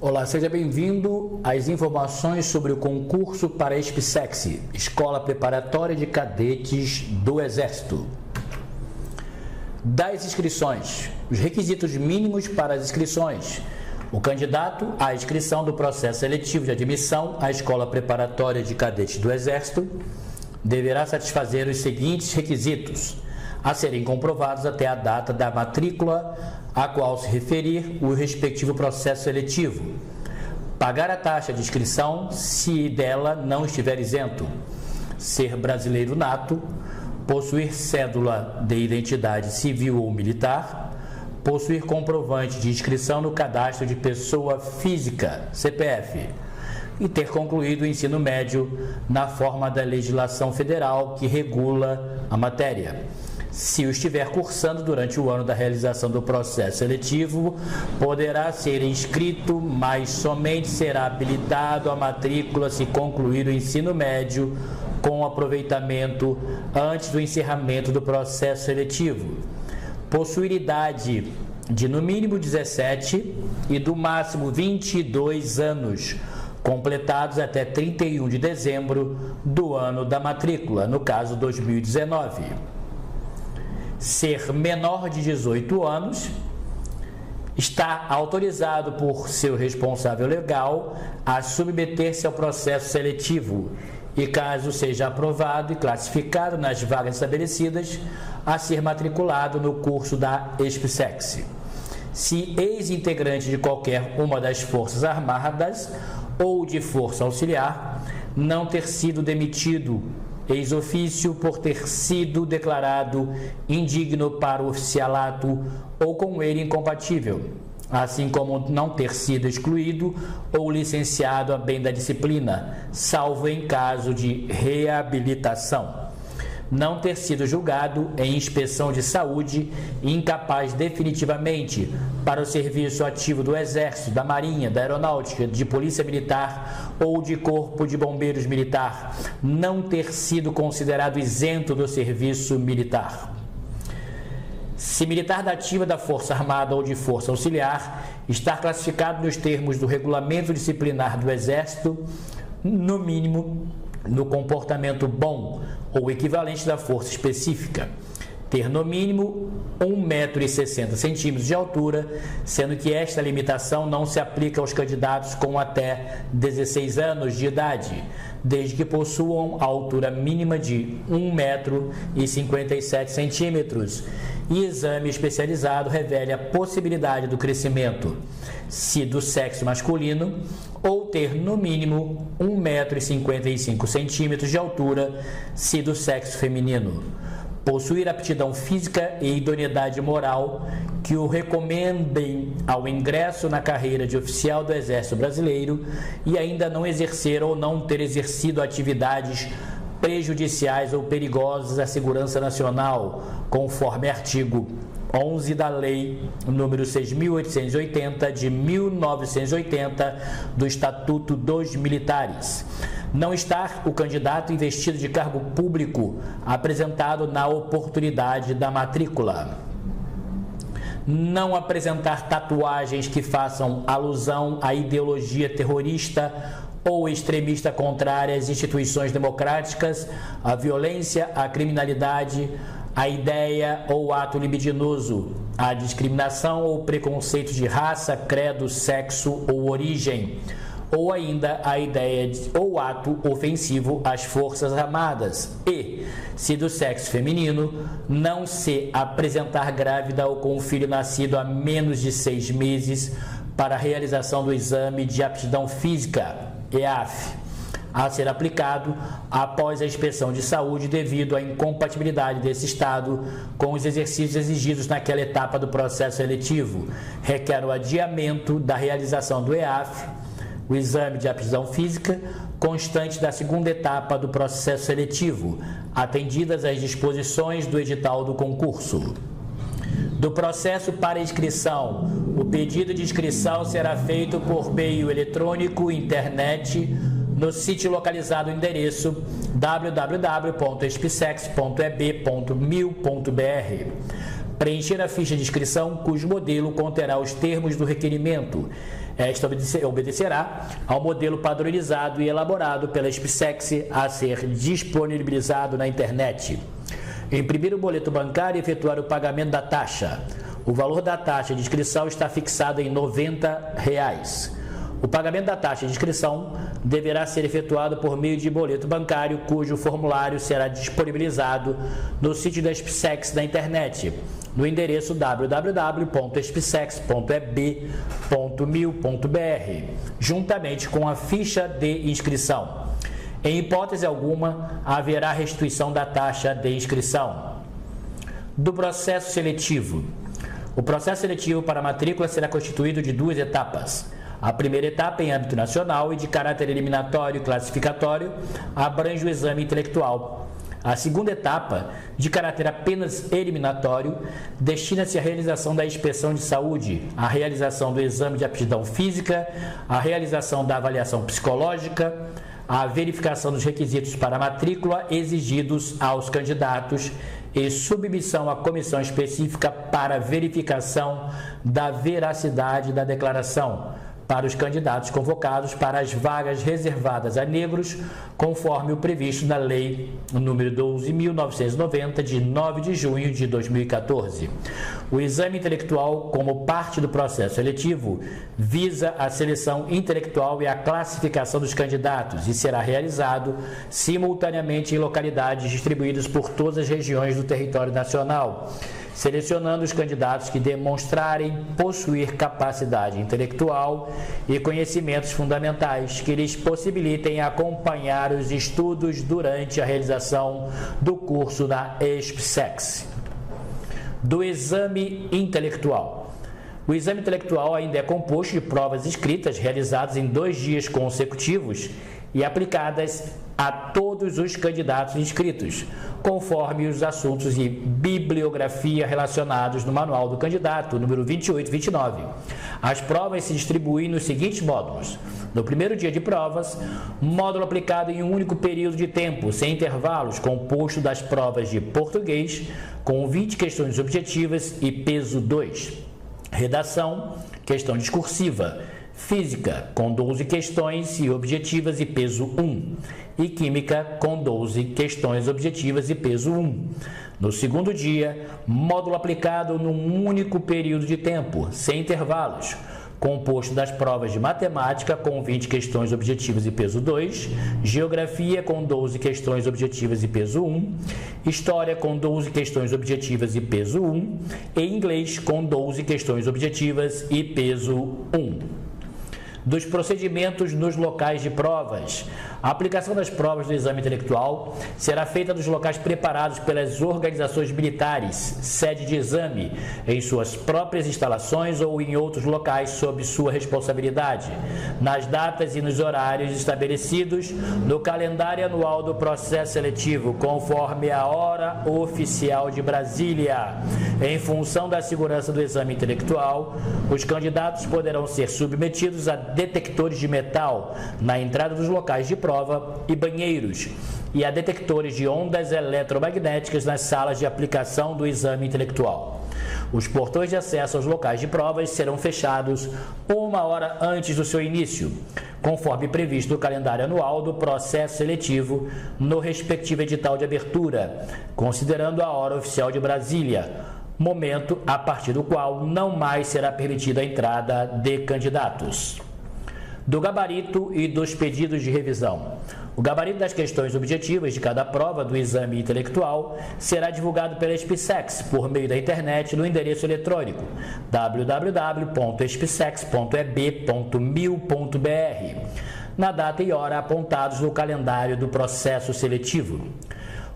Olá, seja bem-vindo às informações sobre o concurso para a ESPSEX, Escola Preparatória de Cadetes do Exército. Das inscrições, os requisitos mínimos para as inscrições. O candidato à inscrição do processo seletivo de admissão à Escola Preparatória de Cadetes do Exército deverá satisfazer os seguintes requisitos, a serem comprovados até a data da matrícula a qual se referir o respectivo processo seletivo. Pagar a taxa de inscrição se dela não estiver isento. Ser brasileiro nato. Possuir cédula de identidade civil ou militar. Possuir comprovante de inscrição no cadastro de pessoa física, CPF. E ter concluído o ensino médio na forma da legislação federal que regula a matéria. Se o estiver cursando durante o ano da realização do processo seletivo, poderá ser inscrito, mas somente será habilitado a matrícula se concluir o ensino médio com aproveitamento antes do encerramento do processo seletivo. Possuir idade de no mínimo 17 e do máximo 22 anos, completados até 31 de dezembro do ano da matrícula, no caso 2019. Ser menor de 18 anos, está autorizado por seu responsável legal a submeter-se ao processo seletivo e, caso seja aprovado e classificado nas vagas estabelecidas, a ser matriculado no curso da ESPSEX. Se ex-integrante de qualquer uma das Forças Armadas ou de força auxiliar, não ter sido demitido ex-ofício por ter sido declarado indigno para o oficialato ou com ele incompatível, assim como não ter sido excluído ou licenciado a bem da disciplina, salvo em caso de reabilitação. Não ter sido julgado em inspeção de saúde e incapaz definitivamente para o serviço ativo do Exército, da Marinha, da Aeronáutica, de Polícia Militar ou de Corpo de Bombeiros Militar. Não ter sido considerado isento do serviço militar. Se militar da ativa da Força Armada ou de Força Auxiliar, estar classificado nos termos do Regulamento Disciplinar do Exército, no mínimo no comportamento bom ou equivalente da força específica, ter no mínimo 1,60 m de altura, sendo que esta limitação não se aplica aos candidatos com até 16 anos de idade, desde que possuam a altura mínima de 1,57 m e exame especializado revele a possibilidade do crescimento, se do sexo masculino, ou ter no mínimo 1,55 m de altura, se do sexo feminino. Possuir aptidão física e idoneidade moral que o recomendem ao ingresso na carreira de oficial do Exército Brasileiro e ainda não exercer ou não ter exercido atividades prejudiciais ou perigosas à segurança nacional, conforme artigo 11 da Lei número 6.880 de 1980 do Estatuto dos Militares. Não estar o candidato investido de cargo público apresentado na oportunidade da matrícula. Não apresentar tatuagens que façam alusão à ideologia terrorista ou extremista contrária às instituições democráticas, à violência, à criminalidade, à ideia ou ato libidinoso, à discriminação ou preconceito de raça, credo, sexo ou origem, ou ainda a ideia ou ato ofensivo às Forças Armadas e, se do sexo feminino, não se apresentar grávida ou com um filho nascido há menos de 6 meses para a realização do exame de aptidão física, EAF, a ser aplicado após a inspeção de saúde devido à incompatibilidade desse estado com os exercícios exigidos naquela etapa do processo seletivo, requer o adiamento da realização do EAF, o exame de aptidão física, constante da segunda etapa do processo seletivo, atendidas as disposições do edital do concurso. Do processo para inscrição, o pedido de inscrição será feito por meio eletrônico, internet, no sítio localizado no endereço www.espsex.eb.mil.br. Preencher a ficha de inscrição, cujo modelo conterá os termos do requerimento. Esta obedecerá ao modelo padronizado e elaborado pela SpaceX a ser disponibilizado na internet. Imprimir o boleto bancário e efetuar o pagamento da taxa. O valor da taxa de inscrição está fixado em R$ 90. O pagamento da taxa de inscrição deverá ser efetuado por meio de boleto bancário, cujo formulário será disponibilizado no sítio da SpaceX na internet, no endereço www.spacex.eb.mil.br, juntamente com a ficha de inscrição. Em hipótese alguma, haverá restituição da taxa de inscrição. Do processo seletivo. O processo seletivo para a matrícula será constituído de 2 etapas. A primeira etapa, em âmbito nacional e de caráter eliminatório e classificatório, abrange o exame intelectual. A segunda etapa, de caráter apenas eliminatório, destina-se à realização da inspeção de saúde, à realização do exame de aptidão física, à realização da avaliação psicológica, à verificação dos requisitos para a matrícula exigidos aos candidatos e submissão à comissão específica para verificação da veracidade da declaração para os candidatos convocados para as vagas reservadas a negros, conforme o previsto na Lei nº 12.990, de 9 de junho de 2014. O exame intelectual, como parte do processo seletivo, visa a seleção intelectual e a classificação dos candidatos e será realizado simultaneamente em localidades distribuídas por todas as regiões do território nacional, selecionando os candidatos que demonstrarem possuir capacidade intelectual e conhecimentos fundamentais que lhes possibilitem acompanhar os estudos durante a realização do curso da SpaceX. Do exame intelectual. O exame intelectual ainda é composto de provas escritas realizadas em 2 dias consecutivos e aplicadas a todos os candidatos inscritos, conforme os assuntos de bibliografia relacionados no Manual do Candidato, número 28 e 29. As provas se distribuem nos seguintes módulos. No primeiro dia de provas, módulo aplicado em um único período de tempo, sem intervalos, composto das provas de português, com 20 questões objetivas e peso 2. Redação, questão discursiva. Física, com 12 questões e objetivas e peso 1. E Química, com 12 questões objetivas e peso 1. No segundo dia, módulo aplicado num único período de tempo, sem intervalos, composto das provas de Matemática, com 20 questões objetivas e peso 2, Geografia, com 12 questões objetivas e peso 1, História, com 12 questões objetivas e peso 1, e Inglês, com 12 questões objetivas e peso 1. Dos procedimentos nos locais de provas. A aplicação das provas do exame intelectual será feita nos locais preparados pelas organizações militares, sede de exame, em suas próprias instalações ou em outros locais sob sua responsabilidade, nas datas e nos horários estabelecidos no calendário anual do processo seletivo, conforme a hora oficial de Brasília. Em função da segurança do exame intelectual, os candidatos poderão ser submetidos a detectores de metal na entrada dos locais de prova e banheiros, e a detectores de ondas eletromagnéticas nas salas de aplicação do exame intelectual. Os portões de acesso aos locais de provas serão fechados 1 hora antes do seu início, conforme previsto no calendário anual do processo seletivo no respectivo edital de abertura, considerando a hora oficial de Brasília, momento a partir do qual não mais será permitida a entrada de candidatos. Do gabarito e dos pedidos de revisão. O gabarito das questões objetivas de cada prova do exame intelectual será divulgado pela SpaceX por meio da internet no endereço eletrônico www.spacex.eb.mil.br, na data e hora apontados no calendário do processo seletivo.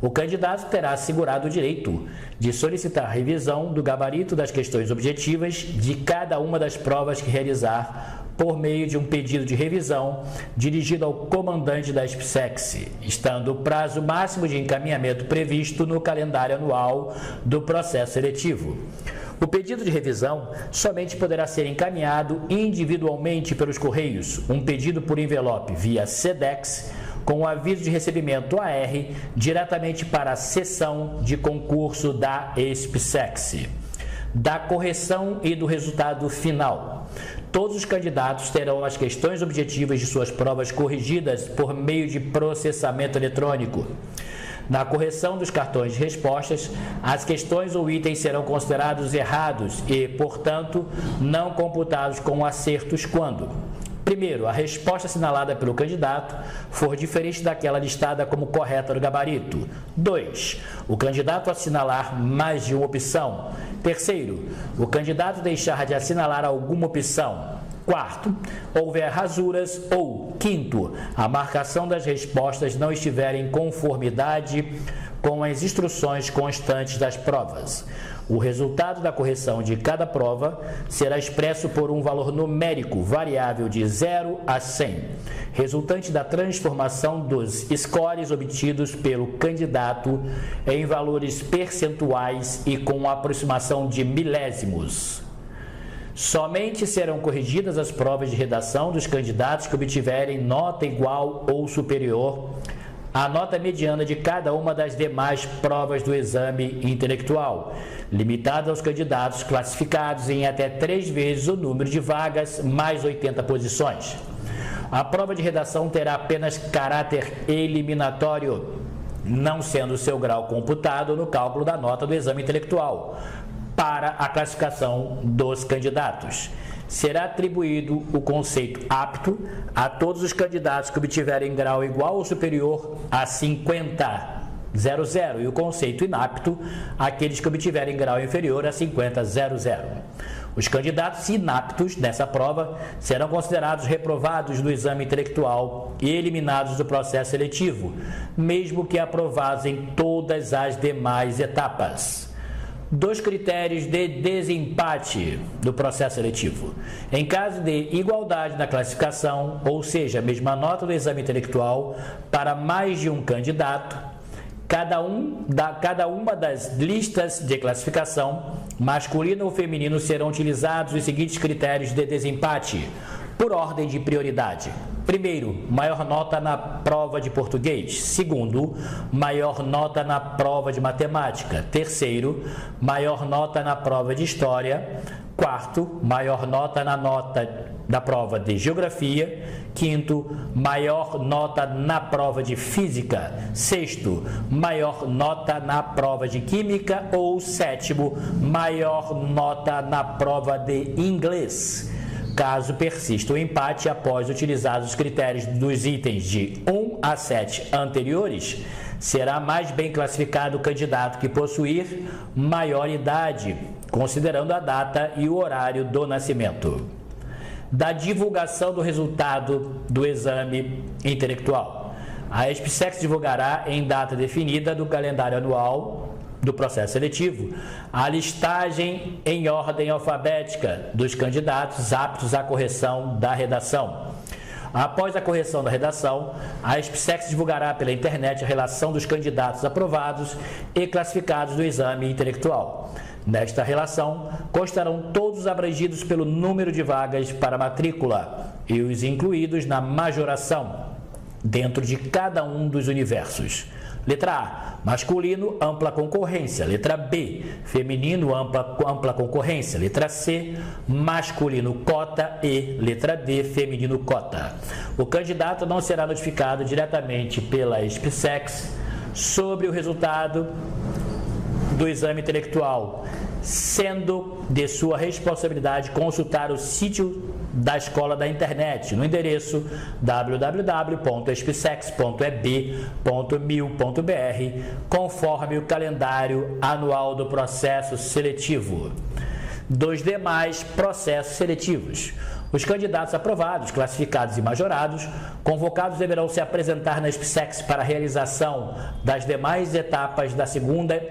O candidato terá assegurado o direito de solicitar a revisão do gabarito das questões objetivas de cada uma das provas que realizar por meio de um pedido de revisão dirigido ao comandante da SpaceX, estando o prazo máximo de encaminhamento previsto no calendário anual do processo seletivo. O pedido de revisão somente poderá ser encaminhado individualmente pelos Correios, um pedido por envelope via SEDEX, com o aviso de recebimento AR diretamente para a seção de concurso da SpaceX. Da correção e do resultado final. Todos os candidatos terão as questões objetivas de suas provas corrigidas por meio de processamento eletrônico. Na correção dos cartões de respostas, as questões ou itens serão considerados errados e, portanto, não computados como acertos quando: primeiro, a resposta assinalada pelo candidato for diferente daquela listada como correta no gabarito. 2. O candidato assinalar mais de uma opção. Terceiro, o candidato deixar de assinalar alguma opção. Quarto, houver rasuras. Ou, quinto, a marcação das respostas não estiver em conformidade com as instruções constantes das provas. O resultado da correção de cada prova será expresso por um valor numérico variável de 0 a 100, resultante da transformação dos scores obtidos pelo candidato em valores percentuais e com aproximação de milésimos. Somente serão corrigidas as provas de redação dos candidatos que obtiverem nota igual ou superior à nota mediana de cada uma das demais provas do exame intelectual, limitada aos candidatos classificados em até 3 vezes o número de vagas mais 80 posições. A prova de redação terá apenas caráter eliminatório, não sendo seu grau computado no cálculo da nota do exame intelectual para a classificação dos candidatos. Será atribuído o conceito apto a todos os candidatos que obtiverem grau igual ou superior a 50,00 e o conceito inapto àqueles que obtiverem grau inferior a 50,00. Os candidatos inaptos nessa prova serão considerados reprovados no exame intelectual e eliminados do processo seletivo, mesmo que aprovados em todas as demais etapas. 2 critérios de desempate do processo seletivo. Em caso de igualdade na classificação, ou seja, a mesma nota do exame intelectual para mais de um candidato, cada uma das listas de classificação, masculino ou feminino, serão utilizados os seguintes critérios de desempate, por ordem de prioridade. Primeiro, maior nota na prova de português. Segundo, maior nota na prova de matemática. Terceiro, maior nota na prova de história. Quarto, maior nota da prova de geografia. Quinto, maior nota na prova de física. Sexto, maior nota na prova de química. Ou sétimo, maior nota na prova de inglês. Caso persista o empate após utilizados os critérios dos itens de 1 a 7 anteriores, será mais bem classificado o candidato que possuir maior idade, considerando a data e o horário do nascimento. Da divulgação do resultado do exame intelectual. A SPSEC divulgará em data definida do calendário anual do processo seletivo a listagem em ordem alfabética dos candidatos aptos à correção da redação. Após a correção da redação, a SPSEC divulgará pela internet a relação dos candidatos aprovados e classificados do exame intelectual. Nesta relação, constarão todos abrangidos pelo número de vagas para matrícula e os incluídos na majoração, dentro de cada um dos universos. Letra A, masculino, ampla concorrência. Letra B, feminino, ampla concorrência. Letra C, masculino, cota. E letra D, feminino, cota. O candidato não será notificado diretamente pela SPSEC sobre o resultado do exame intelectual, sendo de sua responsabilidade consultar o sítio da escola da internet no endereço www.spsex.eb.mil.br, conforme o calendário anual do processo seletivo. Dos demais processos seletivos. Os candidatos aprovados, classificados e majorados, convocados deverão se apresentar na SPSEC para a realização das demais etapas da segunda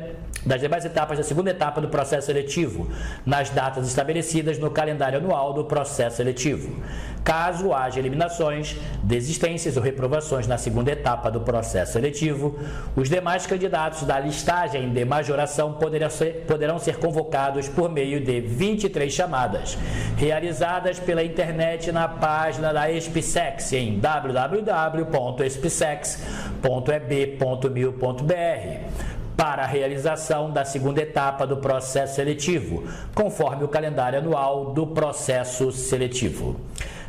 etapa do processo seletivo, nas datas estabelecidas no calendário anual do processo seletivo. Caso haja eliminações, desistências ou reprovações na segunda etapa do processo seletivo, os demais candidatos da listagem de majoração poderão ser convocados por meio de 23 chamadas, realizadas pela internet na página da SPSEC em www.spsex.eb.mil.br. para a realização da segunda etapa do processo seletivo, conforme o calendário anual do processo seletivo.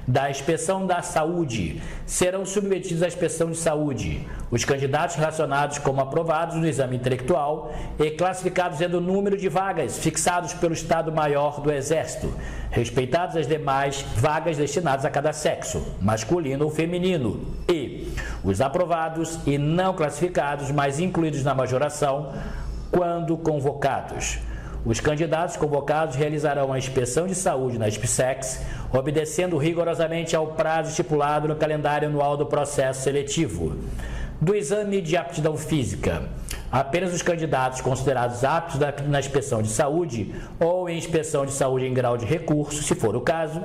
Da inspeção da saúde, serão submetidos à inspeção de saúde os candidatos relacionados como aprovados no exame intelectual e classificados dentro do número de vagas fixados pelo Estado-Maior do Exército, respeitadas as demais vagas destinadas a cada sexo, masculino ou feminino, e os aprovados e não classificados, mas incluídos na majoração, quando convocados. Os candidatos convocados realizarão a inspeção de saúde na SPSEX, obedecendo rigorosamente ao prazo estipulado no calendário anual do processo seletivo. Do exame de aptidão física, apenas os candidatos considerados aptos na inspeção de saúde ou em inspeção de saúde em grau de recurso, se for o caso,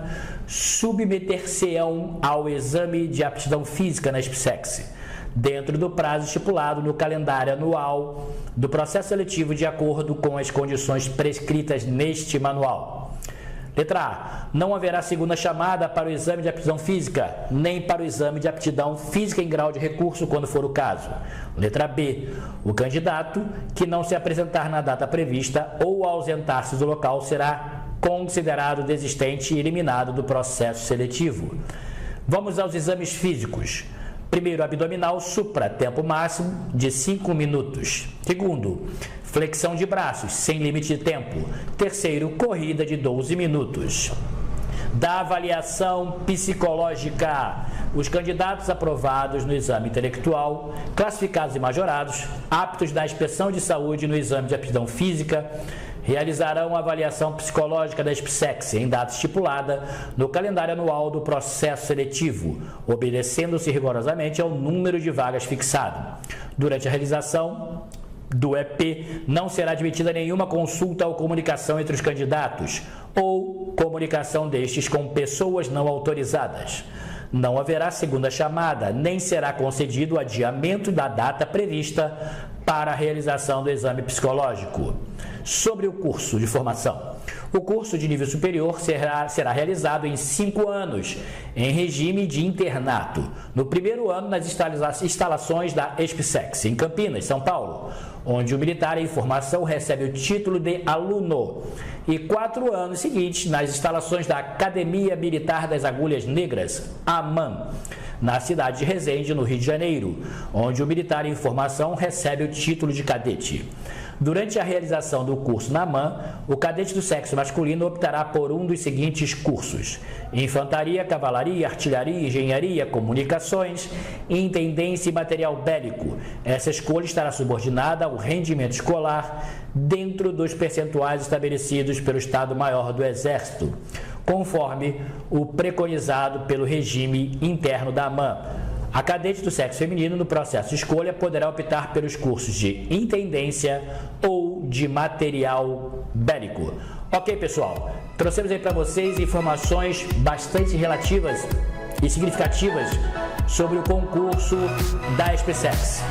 submeter-se-ão ao exame de aptidão física na SPSEX, dentro do prazo estipulado no calendário anual do processo seletivo de acordo com as condições prescritas neste manual. Letra A. Não haverá segunda chamada para o exame de aptidão física, nem para o exame de aptidão física em grau de recurso, quando for o caso. Letra B. O candidato que não se apresentar na data prevista ou ausentar-se do local será considerado desistente e eliminado do processo seletivo. Vamos aos exames físicos. Primeiro, abdominal supra, tempo máximo de 5 minutos. Segundo, flexão de braços, sem limite de tempo. Terceiro, corrida de 12 minutos. Da avaliação psicológica, os candidatos aprovados no exame intelectual, classificados e majorados, aptos da inspeção de saúde no exame de aptidão física, realizarão a avaliação psicológica da SPSEX em data estipulada no calendário anual do processo seletivo, obedecendo-se rigorosamente ao número de vagas fixado. Durante a realização do EP, não será admitida nenhuma consulta ou comunicação entre os candidatos ou comunicação destes com pessoas não autorizadas. Não haverá segunda chamada, nem será concedido o adiamento da data prevista para a realização do exame psicológico. Sobre o curso de formação. O curso de nível superior será realizado em 5 anos, em regime de internato. No primeiro ano, nas instalações da SPSEX, em Campinas, São Paulo, onde o militar em formação recebe o título de aluno. E 4 anos seguintes, nas instalações da Academia Militar das Agulhas Negras, AMAN, na cidade de Resende, no Rio de Janeiro, onde o militar em formação recebe o título de cadete. Durante a realização do curso na AMAN, o cadete do sexo masculino optará por um dos seguintes cursos: Infantaria, Cavalaria, Artilharia, Engenharia, Comunicações, Intendência e Material Bélico. Essa escolha estará subordinada ao rendimento escolar dentro dos percentuais estabelecidos pelo Estado-Maior do Exército, conforme o preconizado pelo regime interno da AMAN. A cadete do sexo feminino, no processo de escolha, poderá optar pelos cursos de intendência ou de material bélico. Ok, pessoal? Trouxemos aí para vocês informações bastante relativas e significativas sobre o concurso da SPSEX.